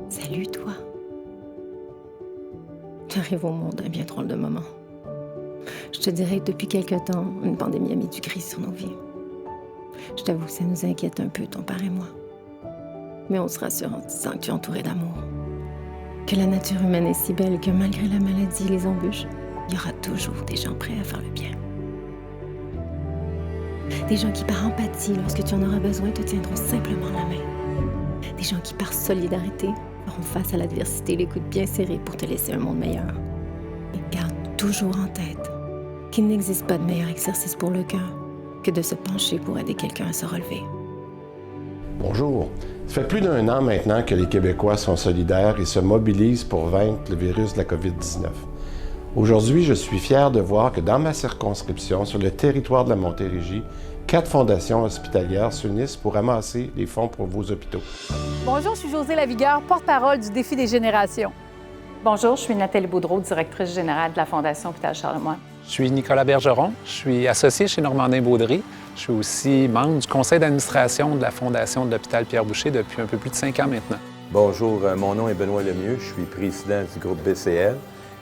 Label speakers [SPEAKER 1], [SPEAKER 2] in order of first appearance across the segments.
[SPEAKER 1] Salut, toi. Tu arrives au monde à un bien drôle de moment. Je te dirais que depuis quelque temps, une pandémie a mis du gris sur nos vies. Je t'avoue que ça nous inquiète un peu, ton père et moi. Mais on se rassure en disant que tu es entouré d'amour. Que la nature humaine est si belle que malgré la maladie et les embûches, il y aura toujours des gens prêts à faire le bien. Des gens qui, par empathie, lorsque tu en auras besoin, te tiendront simplement la main. Des gens qui, par solidarité, feront face à l'adversité les coudes bien serrés pour te laisser un monde meilleur. Et garde toujours en tête qu'il n'existe pas de meilleur exercice pour le cœur que de se pencher pour aider quelqu'un à se relever.
[SPEAKER 2] Bonjour. Ça fait plus d'un an maintenant que les Québécois sont solidaires et se mobilisent pour vaincre le virus de la COVID-19. Aujourd'hui, je suis fier de voir que dans ma circonscription, sur le territoire de la Montérégie, 4 fondations hospitalières s'unissent pour amasser les fonds pour vos hôpitaux.
[SPEAKER 3] Bonjour, je suis Josée Lavigueur, porte-parole du Défi des générations.
[SPEAKER 4] Bonjour, je suis Nathalie Boudreau, directrice générale de la Fondation Hôpital Charlemagne.
[SPEAKER 5] Je suis Nicolas Bergeron, je suis associé chez Normandin Baudry. Je suis aussi membre du conseil d'administration de la Fondation de l'Hôpital Pierre-Boucher depuis un peu plus de 5 ans maintenant.
[SPEAKER 6] Bonjour, mon nom est Benoît Lemieux, je suis président du groupe BCL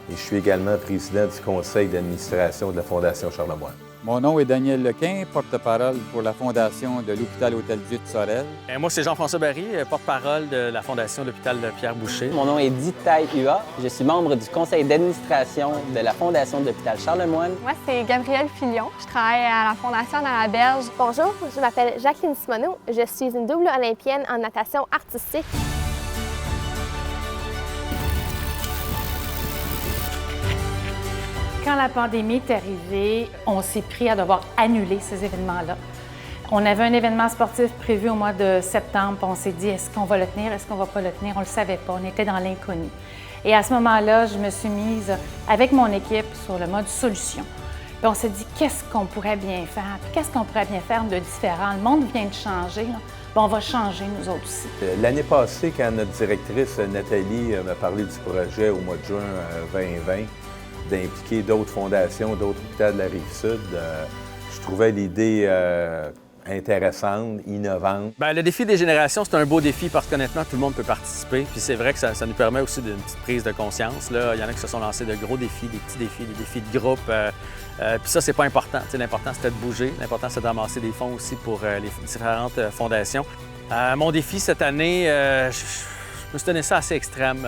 [SPEAKER 6] et je suis également président du conseil d'administration de la Fondation Charlemagne.
[SPEAKER 7] Mon nom est Daniel Lequin, porte-parole pour la Fondation de l'Hôpital Hôtel-Dieu de Sorel.
[SPEAKER 8] Moi, c'est Jean-François Barry, porte-parole de la Fondation de l'Hôpital Pierre-Boucher.
[SPEAKER 9] Mon nom est Ditaï Hua. Je suis membre du conseil d'administration de la Fondation de l'Hôpital Charlemagne.
[SPEAKER 10] Moi, c'est Gabrielle Filion. Je travaille à la Fondation dans la Berge.
[SPEAKER 11] Bonjour, je m'appelle Jacqueline Simoneau. Je suis une double olympienne en natation artistique.
[SPEAKER 4] Quand la pandémie est arrivée, on s'est pris à devoir annuler ces événements-là. On avait un événement sportif prévu au mois de septembre, puis on s'est dit, est-ce qu'on va le tenir, est-ce qu'on va pas le tenir? On le savait pas, on était dans l'inconnu. Et à ce moment-là, je me suis mise avec mon équipe sur le mode solution. Puis on s'est dit, qu'est-ce qu'on pourrait bien faire? Puis qu'est-ce qu'on pourrait bien faire de différent? Le monde vient de changer, là. Puis on va changer, nous autres aussi.
[SPEAKER 6] L'année passée, quand notre directrice Nathalie m'a parlé du projet au mois de juin 2020, d'impliquer d'autres fondations, d'autres hôpitaux de la Rive-Sud, je trouvais l'idée intéressante, innovante.
[SPEAKER 8] Bien, le défi des générations, c'est un beau défi parce qu'honnêtement, tout le monde peut participer. Puis c'est vrai que ça nous permet aussi d'une petite prise de conscience. Là, il y en a qui se sont lancés de gros défis, des petits défis, des défis de groupe. Puis ça, c'est pas important. T'sais, l'important, c'était de bouger. L'important, c'est de ramasser des fonds aussi pour les différentes fondations. Mon défi cette année, je me suis donné ça assez extrême.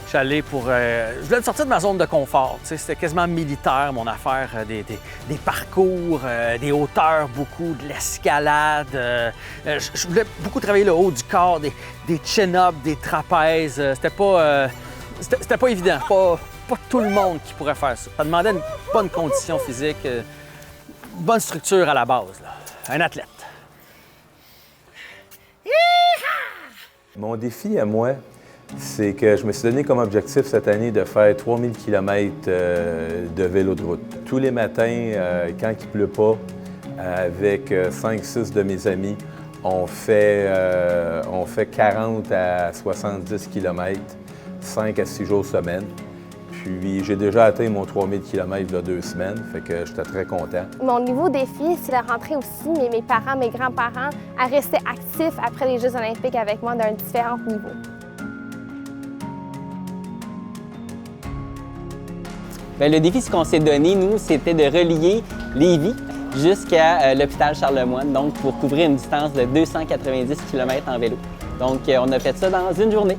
[SPEAKER 8] Je suis allé pour... je voulais me sortir de ma zone de confort. C'était quasiment militaire, mon affaire. Des parcours, des hauteurs, beaucoup, de l'escalade. Je voulais beaucoup travailler le haut du corps, des chin-ups, des trapèzes. C'était pas évident. Pas tout le monde qui pourrait faire ça. Ça demandait une bonne condition physique, une bonne structure à la base. Là. Un athlète.
[SPEAKER 6] Mon défi à moi, c'est que je me suis donné comme objectif cette année de faire 3000 km de vélo de route. Tous les matins, quand il ne pleut pas, avec 5-6 de mes amis, on fait 40 à 70 km, 5 à 6 jours semaine. Puis j'ai déjà atteint mon 3000 km il y a 2 semaines, fait que j'étais très content.
[SPEAKER 11] Mon nouveau défi, c'est de rentrer aussi mes parents, mes grands-parents, à rester actifs après les Jeux olympiques avec moi d'un différent niveau.
[SPEAKER 9] Bien, le défi qu'on s'est donné, nous, c'était de relier Lévis jusqu'à l'hôpital Charlemagne, donc pour couvrir une distance de 290 km en vélo. Donc, on a fait ça dans une journée.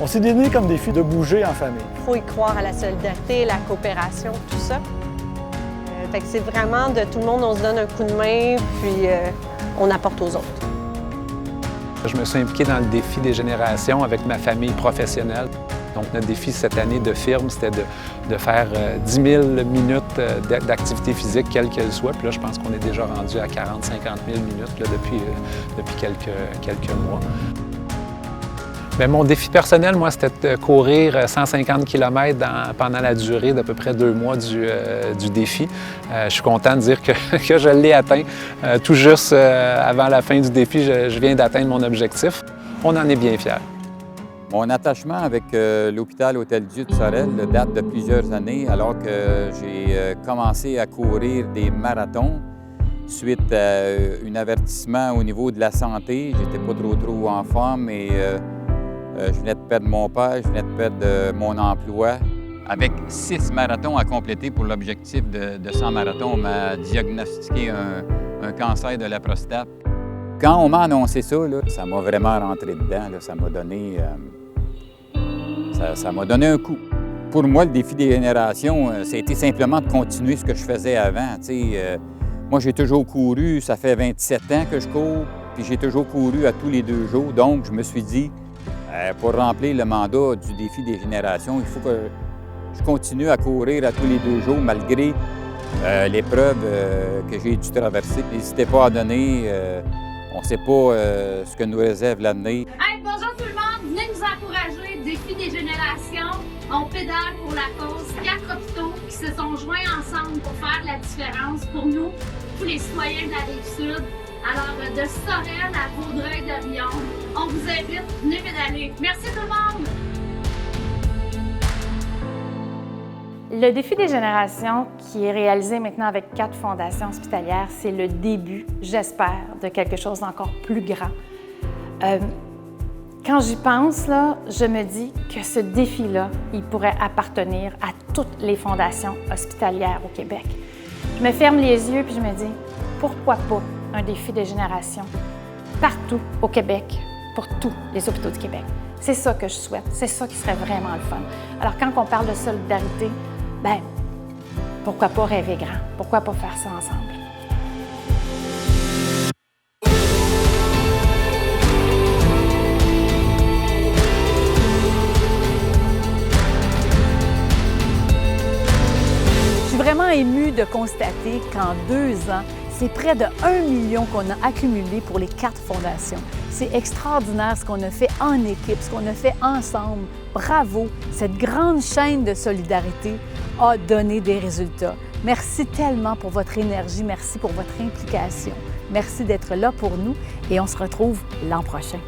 [SPEAKER 12] On s'est donné comme défi de bouger en famille.
[SPEAKER 13] Il faut y croire à la solidarité, la coopération, tout ça. Fait que c'est vraiment de tout le monde, on se donne un coup de main, puis on apporte aux autres.
[SPEAKER 5] Je me suis impliqué dans le défi des générations avec ma famille professionnelle. Donc, notre défi cette année de firme, c'était de faire 10 000 minutes d'activité physique, quelle qu'elle soit. Puis là, je pense qu'on est déjà rendu à 40-50 000 minutes là, depuis quelques mois. Bien, mon défi personnel, moi, c'était de courir 150 km pendant la durée d'à peu près 2 mois du défi. Je suis content de dire que je l'ai atteint. Tout juste avant la fin du défi, je viens d'atteindre mon objectif. On en est bien fiers.
[SPEAKER 7] Mon attachement avec l'hôpital Hôtel-Dieu de Sorel date de plusieurs années, alors que j'ai commencé à courir des marathons suite à un avertissement au niveau de la santé. J'étais pas trop en forme et je venais de perdre mon père, je venais de perdre mon emploi. Avec 6 marathons à compléter pour l'objectif de 100 marathons, on m'a diagnostiqué un cancer de la prostate. Quand on m'a annoncé ça, là, ça m'a vraiment rentré dedans. Là, ça m'a donné un coup. Pour moi, le défi des générations, ça a été simplement de continuer ce que je faisais avant. Moi, j'ai toujours couru, ça fait 27 ans que je cours, puis j'ai toujours couru à tous les 2 jours. Donc, je me suis dit, pour remplir le mandat du défi des générations, il faut que je continue à courir à tous les 2 jours, malgré l'épreuve que j'ai dû traverser. N'hésitez pas à donner, on ne sait pas ce que nous réserve l'avenir.
[SPEAKER 14] Hey, bonjour tout le monde, venez nous encourager, défi des générations. On pédale pour la cause, 4 hôpitaux qui se sont joints ensemble pour faire la différence pour nous, tous les citoyens de la Rive-Sud. Alors, de Sorel à Vaudreuil-Dorion, on vous invite, venez pédaler. Merci tout le monde!
[SPEAKER 4] Le défi des générations, qui est réalisé maintenant avec 4 fondations hospitalières, c'est le début, j'espère, de quelque chose d'encore plus grand. Quand j'y pense, là, je me dis que ce défi-là, il pourrait appartenir à toutes les fondations hospitalières au Québec. Je me ferme les yeux puis je me dis, pourquoi pas un défi des générations partout au Québec, pour tous les hôpitaux du Québec. C'est ça que je souhaite, c'est ça qui serait vraiment le fun. Alors quand on parle de solidarité, ben pourquoi pas rêver grand? Pourquoi pas faire ça ensemble?
[SPEAKER 3] Je suis vraiment émue de constater qu'en 2 ans, c'est près de 1 million qu'on a accumulé pour les 4 fondations. C'est extraordinaire ce qu'on a fait en équipe, ce qu'on a fait ensemble. Bravo! Cette grande chaîne de solidarité a donné des résultats. Merci tellement pour votre énergie, merci pour votre implication. Merci d'être là pour nous et on se retrouve l'an prochain.